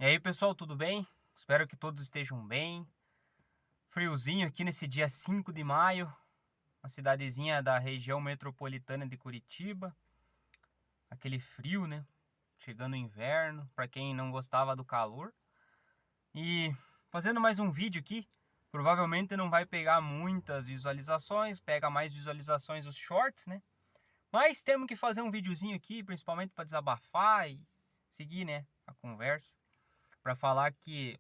E aí, pessoal, tudo bem? Espero que todos estejam bem. Friozinho aqui nesse dia 5 de maio, uma cidadezinha da região metropolitana de Curitiba. Aquele frio, né? Chegando o inverno, para quem não gostava do calor. E fazendo mais um vídeo aqui, provavelmente não vai pegar muitas visualizações, pega mais visualizações os shorts, né? Mas temos que fazer um videozinho aqui, principalmente para desabafar e seguir, né, a conversa, para falar que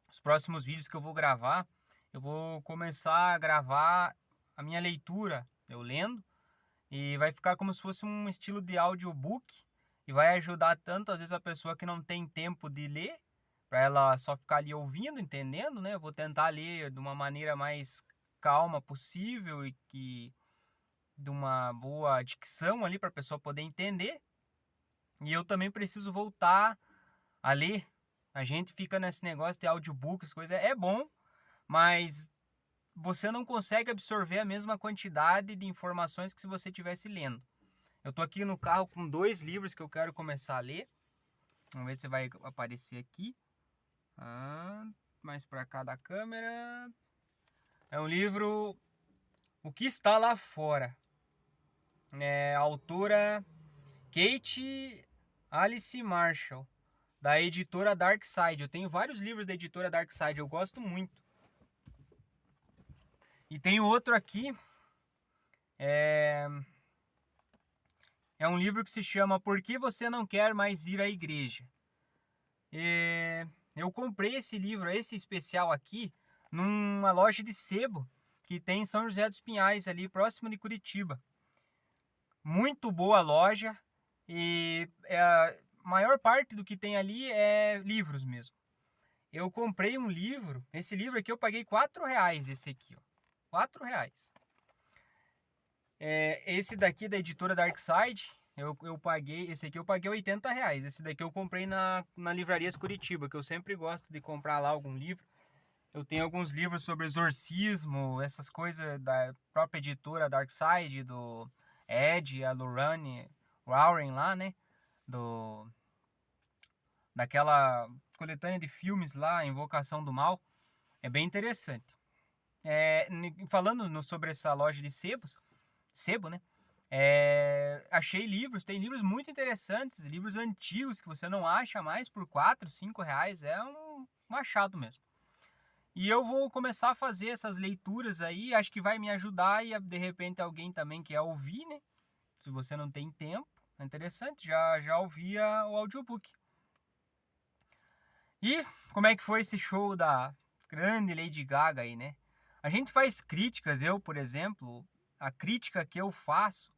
os próximos vídeos que eu vou gravar, eu vou começar a gravar a minha leitura, eu lendo, e vai ficar como se fosse um estilo de audiobook, e vai ajudar tanto às vezes a pessoa que não tem tempo de ler, para ela só ficar ali ouvindo, entendendo, né? Eu vou tentar ler de uma maneira mais calma possível e que de uma boa dicção ali para a pessoa poder entender. E eu também preciso voltar a ler. A gente fica nesse negócio de audiobooks, coisa é bom, mas você não consegue absorver a mesma quantidade de informações que se você estivesse lendo. Eu tô aqui no carro com 2 livros que eu quero começar a ler. Vamos ver se vai aparecer aqui. Mais para cá da câmera. É um livro O que está lá fora. É a autora Kate Alice Marshall, da editora Dark Side. Eu tenho vários livros da editora Dark Side, eu gosto muito. E tem outro aqui, é um livro que se chama Por que Você Não Quer Mais Ir à Igreja? Eu comprei esse livro, esse especial aqui, numa loja de sebo que tem em São José dos Pinhais, ali próximo de Curitiba. Muito boa loja e a maior parte do que tem ali é livros mesmo. Eu comprei um livro, esse livro aqui eu paguei R$4, esse aqui, ó, R$4. Esse daqui da editora Darkside, eu paguei, esse aqui eu paguei R$80. Esse daqui eu comprei na Livrarias Curitiba, que eu sempre gosto de comprar lá algum livro. Eu tenho alguns livros sobre exorcismo, essas coisas da própria editora Darkside, do Ed, a Lorraine Warren lá, né? Daquela coletânea de filmes lá, Invocação do Mal. É bem interessante. Falando sobre essa loja de sebo, né? Achei livros, tem livros muito interessantes, livros antigos que você não acha mais por R$4, R$5, é um achado mesmo. E eu vou começar a fazer essas leituras aí, acho que vai me ajudar e de repente alguém também quer ouvir, né? Se você não tem tempo, é interessante, já ouvia o audiobook. E como é que foi esse show da grande Lady Gaga aí, né? A gente faz críticas, eu, por exemplo, a crítica que eu faço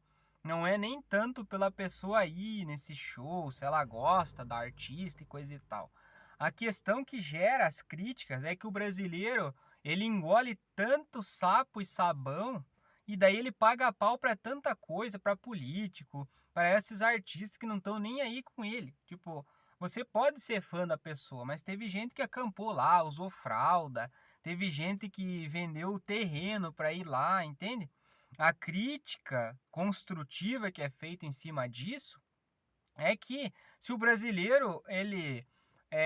não é nem tanto pela pessoa aí nesse show, se ela gosta da artista e coisa e tal. A questão que gera as críticas é que o brasileiro, ele engole tanto sapo e sabão e daí ele paga pau para tanta coisa, para político, para esses artistas que não estão nem aí com ele. Tipo, você pode ser fã da pessoa, mas teve gente que acampou lá, usou fralda, teve gente que vendeu o terreno para ir lá, entende? A crítica construtiva que é feita em cima disso é que se o brasileiro ele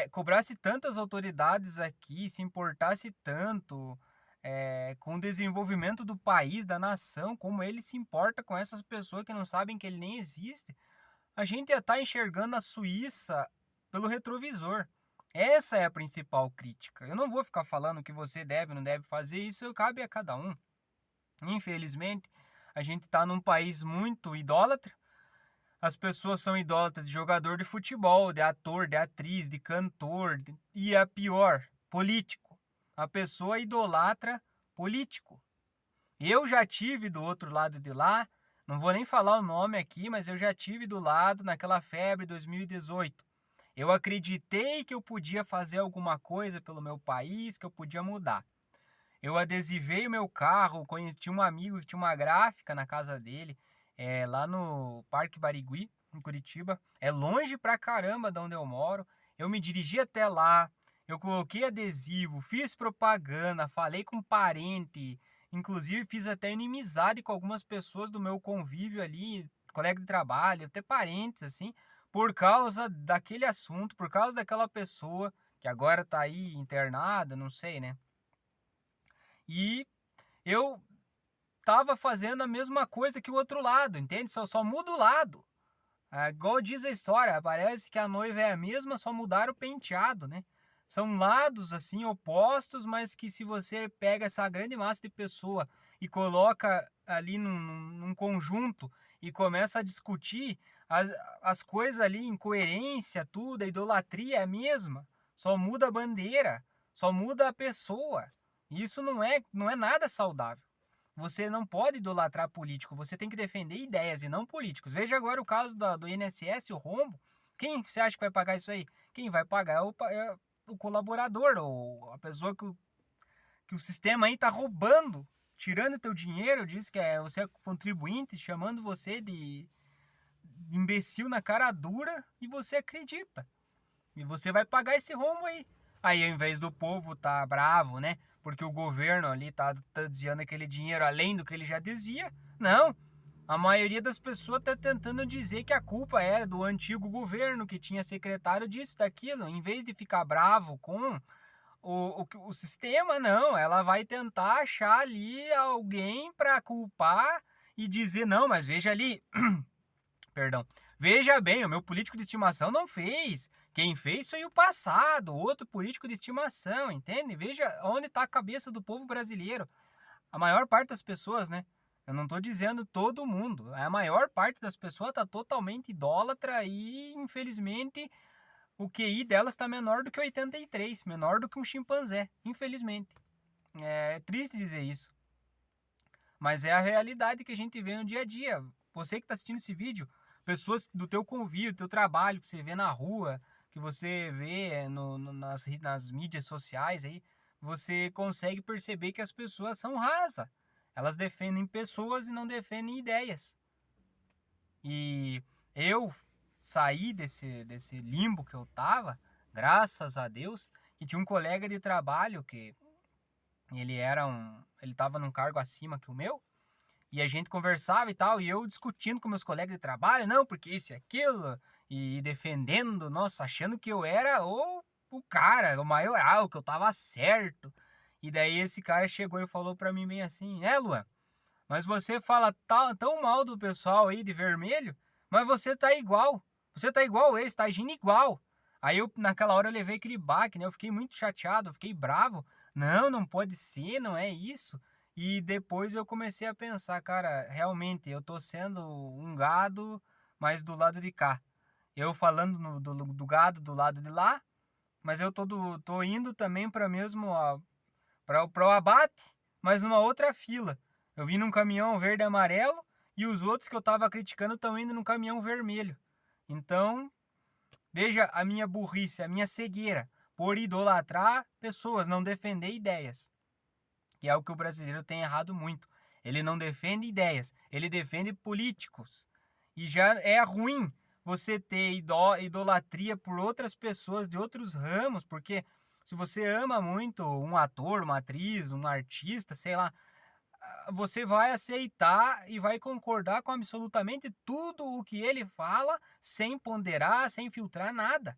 cobrasse tantas autoridades aqui, se importasse tanto com o desenvolvimento do país, da nação, como ele se importa com essas pessoas que não sabem que ele nem existe, a gente ia estar enxergando a Suíça pelo retrovisor. Essa é a principal crítica. Eu não vou ficar falando que você deve ou não deve fazer, isso cabe a cada um. Infelizmente, a gente está num país muito idólatra. As pessoas são idólatras de jogador de futebol, de ator, de atriz, de cantor, e a pior, político. A pessoa idolatra político. Eu já tive do outro lado de lá, não vou nem falar o nome aqui, mas eu já tive do lado naquela febre 2018. Eu acreditei que eu podia fazer alguma coisa pelo meu país, que eu podia mudar. Eu adesivei o meu carro, tinha um amigo que tinha uma gráfica na casa dele, lá no Parque Barigui, em Curitiba. É longe pra caramba de onde eu moro. Eu me dirigi até lá, eu coloquei adesivo, fiz propaganda, falei com parente, inclusive fiz até inimizade com algumas pessoas do meu convívio ali, colega de trabalho, até parentes assim, por causa daquele assunto, por causa daquela pessoa que agora tá aí internada, não sei, né? E eu tava fazendo a mesma coisa que o outro lado, entende? Só muda o lado. Igual diz a história, parece que a noiva é a mesma, só mudaram o penteado, né? São lados assim opostos, mas que se você pega essa grande massa de pessoa e coloca ali num conjunto e começa a discutir as, as coisas ali, incoerência, tudo, a idolatria é a mesma, só muda a bandeira, só muda a pessoa. Isso não é nada saudável. Você não pode idolatrar político, você tem que defender ideias e não políticos. Veja agora o caso do INSS, o rombo. Quem você acha que vai pagar isso aí? Quem vai pagar é o colaborador, ou a pessoa que o sistema aí tá roubando, tirando teu dinheiro, diz que você é contribuinte, chamando você de imbecil na cara dura e você acredita. E você vai pagar esse rombo aí. Aí, ao invés do povo tá bravo, né? Porque o governo ali tá desviando aquele dinheiro além do que ele já desvia. Não. A maioria das pessoas tá tentando dizer que a culpa era do antigo governo, que tinha secretário disso, daquilo. Em vez de ficar bravo com o sistema, não. Ela vai tentar achar ali alguém para culpar e dizer, não, mas veja ali, perdão. Veja bem, o meu político de estimação não fez. Quem fez foi o passado, outro político de estimação, entende? Veja onde está a cabeça do povo brasileiro. A maior parte das pessoas, né? Eu não estou dizendo todo mundo. A maior parte das pessoas está totalmente idólatra e, infelizmente, o QI delas está menor do que 83, menor do que um chimpanzé, infelizmente. É triste dizer isso, mas é a realidade que a gente vê no dia a dia. Você que está assistindo esse vídeo, pessoas do teu convívio, do teu trabalho, que você vê na rua, que você vê nas mídias sociais aí, você consegue perceber que as pessoas são rasas. Elas defendem pessoas e não defendem ideias. E eu saí desse limbo que eu tava, graças a Deus, e tinha um colega de trabalho que ele estava num cargo acima que o meu, e a gente conversava e tal, e eu discutindo com meus colegas de trabalho, não, porque isso e aquilo, e defendendo, nossa, achando que eu era o cara, o maioral, que eu tava certo. E daí esse cara chegou e falou pra mim bem assim, Luan, mas você fala tão mal do pessoal aí de vermelho, mas você tá igual. Você tá igual esse, tá agindo igual. Aí naquela hora eu levei aquele baque, né? Eu fiquei muito chateado, eu fiquei bravo. Não pode ser, não é isso. E depois eu comecei a pensar, cara, realmente eu tô sendo um gado, mas do lado de cá. Eu falando do gado do lado de lá, mas eu tô indo também para mesmo para o abate, mas numa outra fila. Eu vim num caminhão verde e amarelo e os outros que eu estava criticando estão indo num caminhão vermelho. Então, veja a minha burrice, a minha cegueira por idolatrar pessoas, não defender ideias. Que é o que o brasileiro tem errado muito. Ele não defende ideias, ele defende políticos. E já é ruim você ter idolatria por outras pessoas de outros ramos, porque se você ama muito um ator, uma atriz, um artista, sei lá, você vai aceitar e vai concordar com absolutamente tudo o que ele fala, sem ponderar, sem filtrar nada.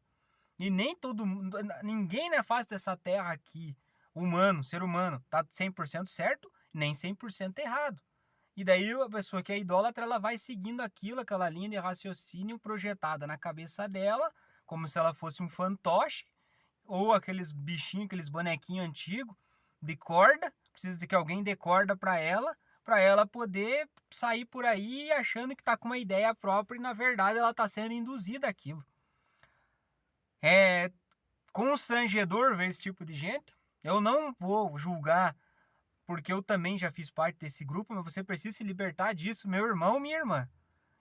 E nem todo mundo, ninguém na face dessa terra aqui, ser humano, tá 100% certo, nem 100% errado. E daí a pessoa que é idólatra, ela vai seguindo aquela linha de raciocínio projetada na cabeça dela, como se ela fosse um fantoche, ou aqueles bichinhos, aqueles bonequinhos antigos de corda, precisa de que alguém dê corda para ela poder sair por aí achando que tá com uma ideia própria e na verdade ela tá sendo induzida àquilo. É constrangedor ver esse tipo de gente. Eu não vou julgar, porque eu também já fiz parte desse grupo, mas você precisa se libertar disso, meu irmão, minha irmã.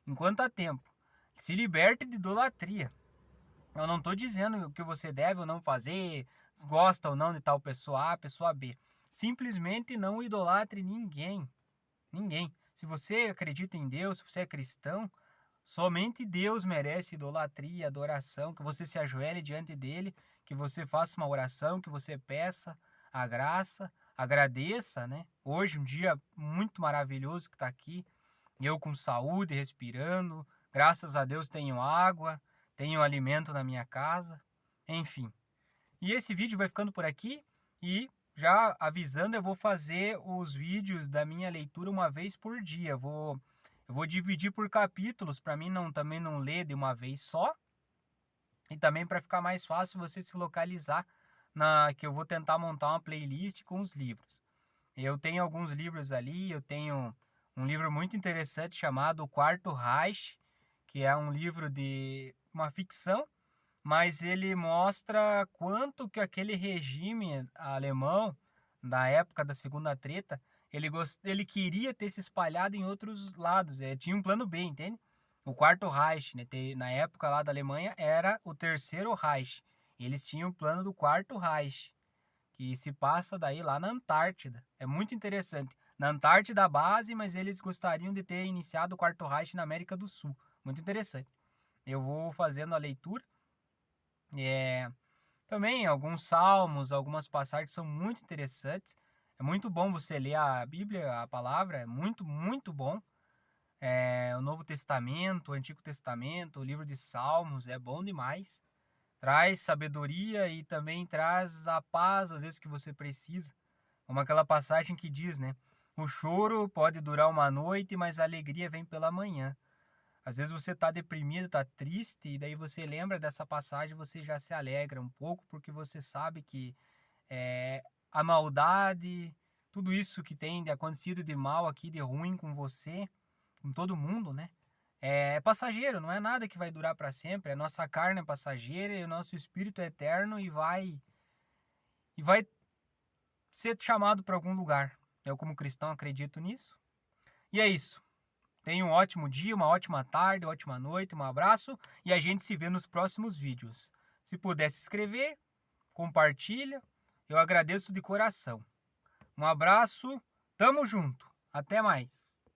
Enquanto há tempo. Se liberte de idolatria. Eu não estou dizendo o que você deve ou não fazer, gosta ou não de tal pessoa A, pessoa B. Simplesmente não idolatre ninguém. Ninguém. Se você acredita em Deus, se você é cristão, somente Deus merece idolatria, adoração, que você se ajoelhe diante dele, que você faça uma oração, que você peça a graça, agradeça, né? Hoje um dia muito maravilhoso que está aqui, eu com saúde, respirando, graças a Deus tenho água, tenho alimento na minha casa, enfim. E esse vídeo vai ficando por aqui e já avisando, eu vou fazer os vídeos da minha leitura uma vez por dia. Eu vou dividir por capítulos para mim também não ler de uma vez só. E também para ficar mais fácil você se localizar que eu vou tentar montar uma playlist com os livros. Eu tenho alguns livros ali, eu tenho um livro muito interessante chamado O Quarto Reich, que é um livro de uma ficção, mas ele mostra quanto que aquele regime alemão da época da Segunda Treta, ele queria ter se espalhado em outros lados, tinha um plano B, entende? O Quarto Reich, né, na época lá da Alemanha, era o Terceiro Reich. Eles tinham o plano do Quarto Reich, que se passa daí lá na Antártida. É muito interessante. Na Antártida a base, mas eles gostariam de ter iniciado o Quarto Reich na América do Sul. Muito interessante. Eu vou fazendo a leitura. Também alguns salmos, algumas passagens são muito interessantes. É muito bom você ler a Bíblia, a palavra, é muito, muito bom. O Novo Testamento, o Antigo Testamento, o livro de Salmos, é bom demais. Traz sabedoria e também traz a paz, às vezes, que você precisa. Como aquela passagem que diz, né? O choro pode durar uma noite, mas a alegria vem pela manhã. Às vezes você está deprimido, está triste, e daí você lembra dessa passagem, você já se alegra um pouco, porque você sabe que a maldade, tudo isso que tem de acontecido de mal aqui, de ruim com você, com todo mundo, né? É passageiro, não é nada que vai durar para sempre. A nossa carne é passageira e o nosso espírito é eterno e vai ser chamado para algum lugar. Eu, como cristão, acredito nisso. E é isso. Tenha um ótimo dia, uma ótima tarde, uma ótima noite, um abraço e a gente se vê nos próximos vídeos. Se puder se inscrever, compartilha, eu agradeço de coração. Um abraço, tamo junto, até mais.